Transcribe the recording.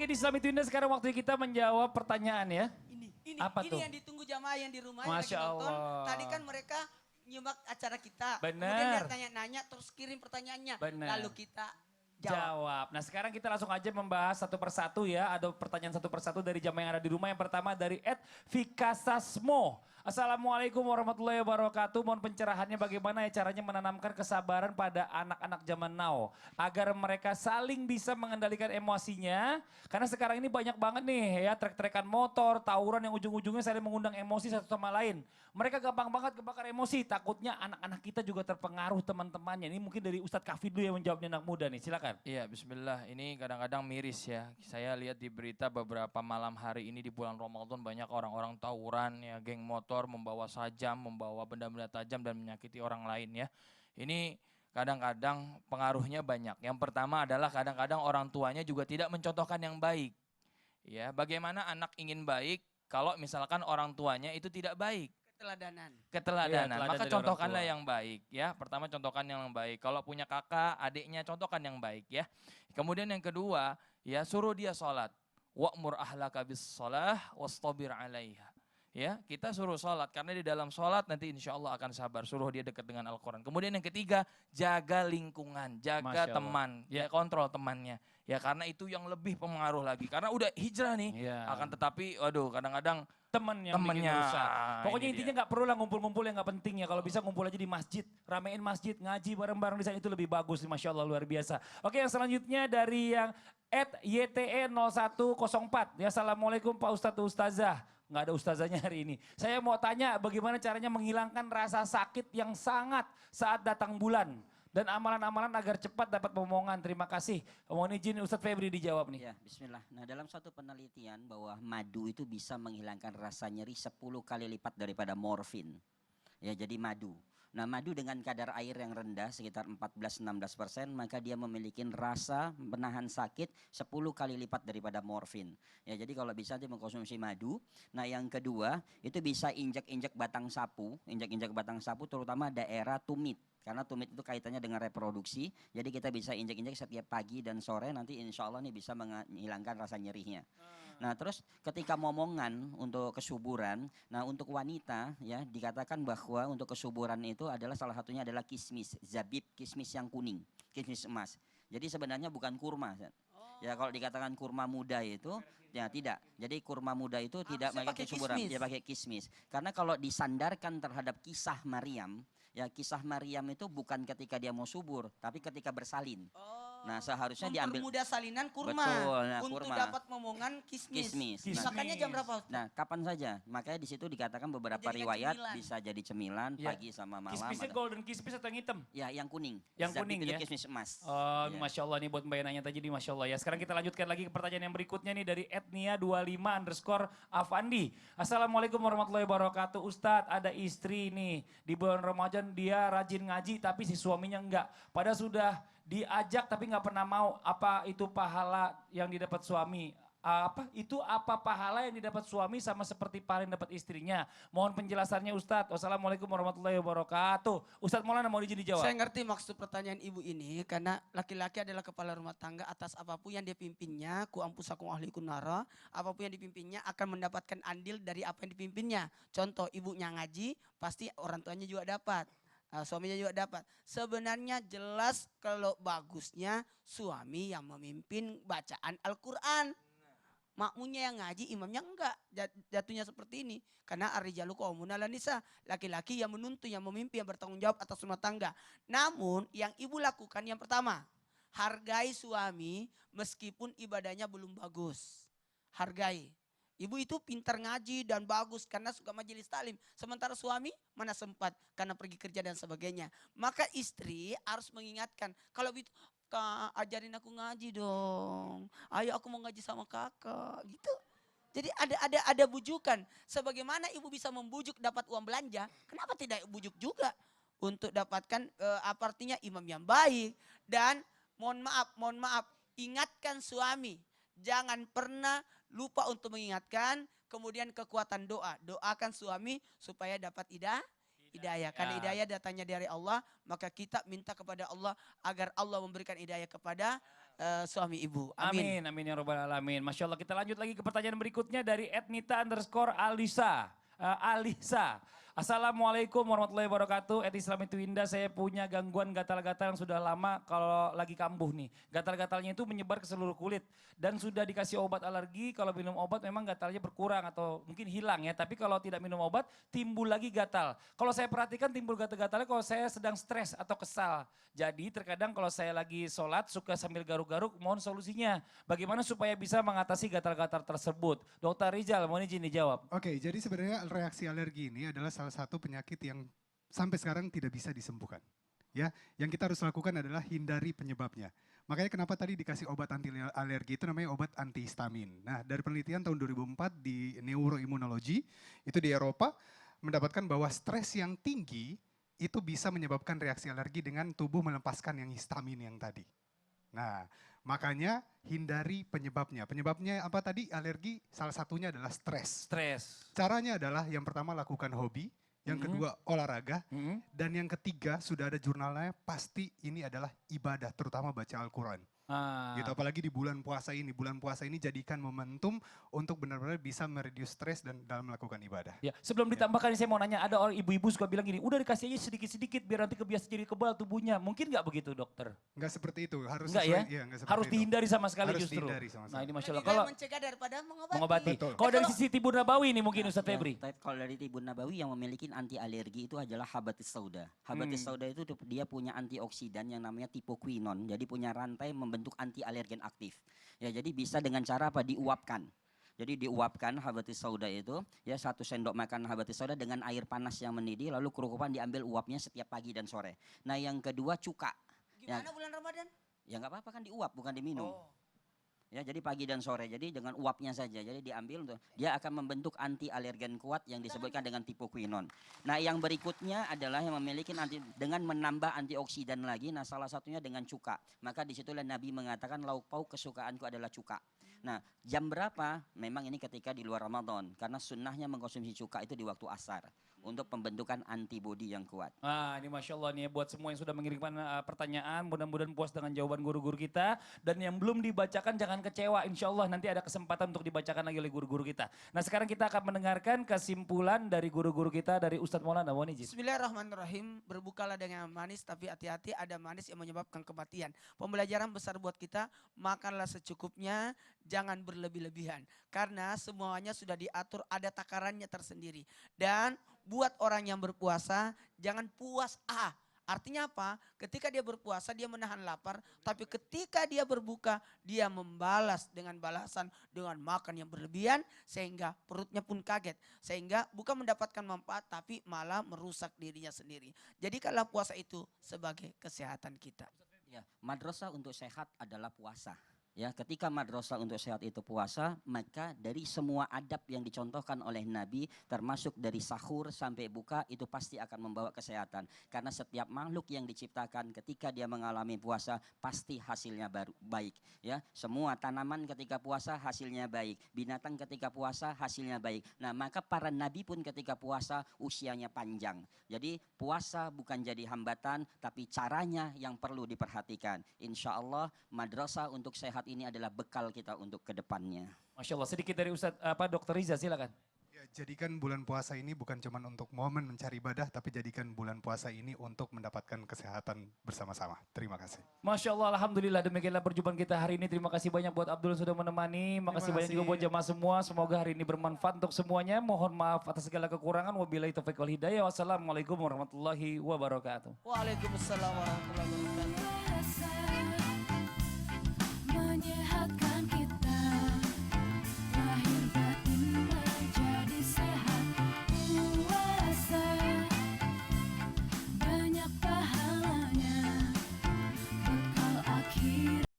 lagi di Islami Tunda, sekarang waktu kita menjawab pertanyaan ya. Apa Ini tuh? yang ditunggu jamaah yang di rumah Masya yang lagi nonton. Allah. Tadi kan mereka nyimak acara kita. Bener. Kemudian dia nanya-nanya terus kirim pertanyaannya. Bener. Lalu kita jawab. Nah sekarang kita langsung aja membahas satu persatu ya. Ada pertanyaan satu persatu dari jamaah yang ada di rumah. Yang pertama dari @Vikasasmo. Assalamualaikum warahmatullahi wabarakatuh. Mohon pencerahannya bagaimana ya caranya menanamkan kesabaran pada anak-anak zaman now. Agar mereka saling bisa mengendalikan emosinya. Karena sekarang ini banyak banget nih ya trek-trekan motor, tawuran yang ujung-ujungnya saling mengundang emosi satu sama lain. Mereka gampang banget kebakar emosi. Takutnya anak-anak kita juga terpengaruh teman-temannya. Ini mungkin dari Ustadz Kafid dulu yang menjawabnya anak muda nih. Silakan. Iya, bismillah. Ini kadang-kadang miris ya. Saya lihat di berita beberapa malam hari ini di bulan Ramadan banyak orang-orang tawuran ya, geng motor membawa sajam, membawa benda-benda tajam dan menyakiti orang lain ya. Ini kadang-kadang pengaruhnya banyak. Yang pertama adalah kadang-kadang orang tuanya juga tidak mencontohkan yang baik. Ya, bagaimana anak ingin baik kalau misalkan orang tuanya itu tidak baik? Keteladanan. Keteladanan, Iya, teladan maka dari orang contohkanlah tua. yang baik ya. Pertama contohkan yang baik. Kalau punya kakak, adiknya contohkan yang baik ya. Kemudian yang kedua, ya suruh dia sholat. Wa'mur ahlaka bis sholah wastabir 'alaiha. Ya, kita suruh sholat karena di dalam sholat nanti insya Allah akan sabar. Suruh dia dekat dengan Al-Quran. Kemudian yang ketiga, jaga lingkungan, jaga Masya Allah. teman, ya kontrol temannya. Ya karena itu yang lebih pengaruh lagi. Karena udah hijrah nih, Iya. akan tetapi waduh kadang-kadang Temen yang bikin temennya, rusak. Pokoknya ini intinya nggak perlu lah ngumpul-ngumpul yang nggak penting ya. Kalau bisa ngumpul aja di masjid, ramein masjid, ngaji bareng-bareng di sana itu lebih bagus. Masya Allah luar biasa. Oke yang selanjutnya dari yang @YTE0104. Ya assalamualaikum Pak Ustadz Ustazah. Nggak ada ustazahnya hari ini. Saya mau tanya bagaimana caranya menghilangkan rasa sakit yang sangat saat datang bulan. Dan amalan-amalan agar cepat dapat pemomongan. Terima kasih. Mohon izin Ustadz Febri dijawab nih. Ya, bismillah. Nah, dalam suatu penelitian bahwa madu itu bisa menghilangkan rasa nyeri 10 kali lipat daripada morfin. Ya, jadi madu. Nah, madu dengan kadar air yang rendah sekitar 14-16%, maka dia memiliki rasa menahan sakit 10 kali lipat daripada morfin. Ya, jadi kalau bisa dia mengkonsumsi madu. Nah, yang kedua, itu bisa injak-injak batang sapu, injak-injak batang sapu terutama daerah tumit. Karena tumit itu kaitannya dengan reproduksi, jadi kita bisa injak-injak setiap pagi dan sore, nanti insya Allah nih bisa menghilangkan rasa nyerinya. Nah terus ketika momongan untuk kesuburan, nah untuk wanita ya dikatakan bahwa untuk kesuburan itu adalah salah satunya adalah kismis, zabib, kismis yang kuning, kismis emas. Jadi sebenarnya bukan kurma. Ya kalau dikatakan kurma muda itu, ya tidak. Jadi kurma muda itu tidak Harusnya pakai pakai kesuburan, kismis. dia pakai kismis. Karena kalau disandarkan terhadap kisah Maryam, ya kisah Maryam itu bukan ketika dia mau subur, tapi ketika bersalin. Nah seharusnya diambil Mempermudah salinan kurma. Betul, nah, untuk kurma. dapat momongan kismis. kismis. Kismis. Makannya jam berapa? Nah kapan saja, makanya di situ dikatakan beberapa Jadikan riwayat cemilan. bisa jadi cemilan Ya. pagi sama malam. Kismisnya ada- golden kismis atau yang hitam? Ya yang kuning. Yang Zabib kuning itu ya? kismis emas. Oh, Ya. Masya Allah nih buat Mbak yang nanya tadi nih Masya Allah ya. Sekarang kita lanjutkan lagi ke pertanyaan yang berikutnya nih dari @nia25_Afandi. Assalamualaikum warahmatullahi wabarakatuh. Ustadz ada istri nih di bulan Ramadan dia rajin ngaji tapi si suaminya enggak. Padahal sudah diajak tapi nggak pernah mau. Apa itu pahala yang didapat suami? Apa pahala yang didapat suami sama seperti pahala yang dapat istrinya? Mohon penjelasannya Ustadz. Wassalamualaikum warahmatullahi wabarakatuh. Ustadz Maulana mau izin dijawab. Saya ngerti maksud pertanyaan ibu ini karena laki-laki adalah kepala rumah tangga atas apapun yang dia pimpinnya, ku ampusakum ahlikum nara, apapun yang dipimpinnya akan mendapatkan andil dari apa yang dipimpinnya. Contoh ibunya ngaji, pasti orang tuanya juga dapat. Suaminya juga dapat. Sebenarnya jelas kalau bagusnya suami yang memimpin bacaan Al-Quran. Makmunya yang ngaji, imamnya enggak. Jatuhnya seperti ini. Karena ar-rijalu qawwamun 'alan nisa. Laki-laki yang menuntun, yang memimpin, yang bertanggung jawab atas rumah tangga. Namun yang ibu lakukan yang pertama, hargai suami meskipun ibadahnya belum bagus. Hargai. Ibu itu pintar ngaji dan bagus karena suka majelis taklim. Sementara suami mana sempat karena pergi kerja dan sebagainya. Maka istri harus mengingatkan. Kalau itu, Kak ajarin aku ngaji dong. Ayo aku mau ngaji sama kakak gitu. Jadi ada bujukan. Sebagaimana ibu bisa membujuk dapat uang belanja. Kenapa tidak bujuk juga. Untuk dapatkan apa artinya imam yang baik. Dan mohon maaf. Ingatkan suami. Jangan pernah lupa untuk mengingatkan, kemudian kekuatan doa. Doakan suami supaya dapat hidayah. Karena hidayah datangnya dari Allah, maka kita minta kepada Allah agar Allah memberikan hidayah kepada suami ibu. Amin. Amin, amin ya robbal alamin. Masya Allah, kita lanjut lagi ke pertanyaan berikutnya dari @nita_alisa. Alisa. Assalamualaikum warahmatullahi wabarakatuh. Islam itu indah, saya punya gangguan gatal-gatal yang sudah lama kalau lagi kambuh nih. Gatal-gatalnya itu menyebar ke seluruh kulit. Dan sudah dikasih obat alergi, kalau minum obat memang gatalnya berkurang atau mungkin hilang ya. Tapi kalau tidak minum obat, timbul lagi gatal. Kalau saya perhatikan timbul gatal-gatalnya kalau saya sedang stres atau kesal. Jadi terkadang kalau saya lagi sholat suka sambil garuk-garuk, mohon solusinya. Bagaimana supaya bisa mengatasi gatal-gatal tersebut? Dokter Rizal, mohon izin dijawab. Oke, jadi sebenarnya reaksi alergi ini adalah salah satu penyakit yang sampai sekarang tidak bisa disembuhkan. Ya, yang kita harus lakukan adalah hindari penyebabnya. Makanya kenapa tadi dikasih obat anti alergi itu namanya obat antihistamin. Nah, dari penelitian tahun 2004 di Neuroimmunology itu di Eropa mendapatkan bahwa stres yang tinggi itu bisa menyebabkan reaksi alergi dengan tubuh melepaskan yang histamin yang tadi. Nah, makanya hindari penyebabnya. Penyebabnya apa tadi? Alergi salah satunya adalah stres. Stres. Caranya adalah yang pertama lakukan hobi, yang kedua olahraga, dan yang ketiga sudah ada jurnalnya pasti ini adalah ibadah, terutama baca Al-Quran. Gitu, apalagi di bulan puasa ini. Bulan puasa ini jadikan momentum untuk benar-benar bisa mereduce stres dan dalam melakukan ibadah. Ya, sebelum ditambahkan saya mau nanya, ada orang ibu-ibu suka bilang gini, udah dikasih aja sedikit-sedikit biar nanti kebiasa jadi kebal tubuhnya. Mungkin nggak begitu dokter? Enggak seperti itu, harus Enggak sesuai, ya? iya, enggak seperti Harus itu. dihindari sama sekali Harus justru. dihindari sama Nah sekali. ini Masya Allah. Lebih Kalau baik mencegah daripada mengobati. mengobati. Betul. Kalau dari sisi Tibur Nabawi nih mungkin Ustaz Ya, Febri. kalau dari Tibun Nabawi yang memiliki anti alergi itu adalah habatus sauda. Habatus sauda itu dia punya antioksidan yang namanya tipoquinon. Jadi punya rantai membentuk anti alergen aktif. Ya, jadi bisa dengan cara apa? Diuapkan. Jadi diuapkan habatus sauda itu, ya 1 sendok makan habatus sauda dengan air panas yang mendidih, lalu kerukupan diambil uapnya setiap pagi dan sore. Nah yang kedua cuka. Gimana bulan Ramadan? Ya nggak apa-apa kan diuap bukan diminum. Oh. Ya, jadi pagi dan sore. Jadi dengan uapnya saja. Jadi diambil untuk dia akan membentuk anti alergen kuat yang disebutkan dengan tipoquinon. Nah, yang berikutnya adalah yang memiliki dengan menambah antioksidan lagi. Nah, salah satunya dengan cuka. Maka disitulah Nabi mengatakan lauk pauk kesukaanku adalah cuka. Nah, jam berapa? Memang ini ketika di luar Ramadan karena sunnahnya mengkonsumsi cuka itu di waktu asar untuk pembentukan antibodi yang kuat. Ini Masya Allah nih ya, buat semua yang sudah mengirimkan pertanyaan, mudah-mudahan puas dengan jawaban guru-guru kita. Dan yang belum dibacakan jangan kecewa, insya Allah nanti ada kesempatan untuk dibacakan lagi oleh guru-guru kita. Nah sekarang kita akan mendengarkan kesimpulan dari guru-guru kita, dari Ustadz Maulana Wanijin. Bismillahirrahmanirrahim. Berbukalah dengan manis tapi hati-hati ada manis yang menyebabkan kematian. Pembelajaran besar buat kita, makanlah secukupnya, jangan berlebih-lebihan. Karena semuanya sudah diatur, ada takarannya tersendiri. Dan buat orang yang berpuasa, jangan puas Artinya apa? Ketika dia berpuasa dia menahan lapar, tapi ketika dia berbuka dia membalas dengan balasan dengan makan yang berlebihan sehingga perutnya pun kaget. Sehingga bukan mendapatkan manfaat tapi malah merusak dirinya sendiri. Jadi kalau puasa itu sebagai kesehatan kita. Ya, madrasah untuk sehat adalah puasa. Ya, ketika madrasah untuk sehat itu puasa, maka dari semua adab yang dicontohkan oleh Nabi, termasuk dari sahur sampai buka, itu pasti akan membawa kesehatan. Karena setiap makhluk yang diciptakan ketika dia mengalami puasa, pasti hasilnya baik. Ya, semua tanaman ketika puasa hasilnya baik, binatang ketika puasa hasilnya baik. Nah, maka para Nabi pun ketika puasa usianya panjang. Jadi puasa bukan jadi hambatan, tapi caranya yang perlu diperhatikan. Insya Allah madrasah untuk sehat ini adalah bekal kita untuk kedepannya. Masya Allah, sedikit dari Ustadz Dr. Riza, silakan. Ya, jadikan bulan puasa ini bukan cuma untuk momen mencari ibadah, tapi jadikan bulan puasa ini untuk mendapatkan kesehatan bersama-sama. Terima kasih. Masya Allah, Alhamdulillah demikianlah perjumpaan kita hari ini. Terima kasih banyak buat Abdul yang sudah menemani. Makasih banyak juga buat jamaah semua. Semoga hari ini bermanfaat untuk semuanya. Mohon maaf atas segala kekurangan. Wabillahi taufiq wal hidayah. Wassalamualaikum warahmatullahi wabarakatuh. Waalaikumsalam warahmatullahi wabarakatuh. menyehatkan kita.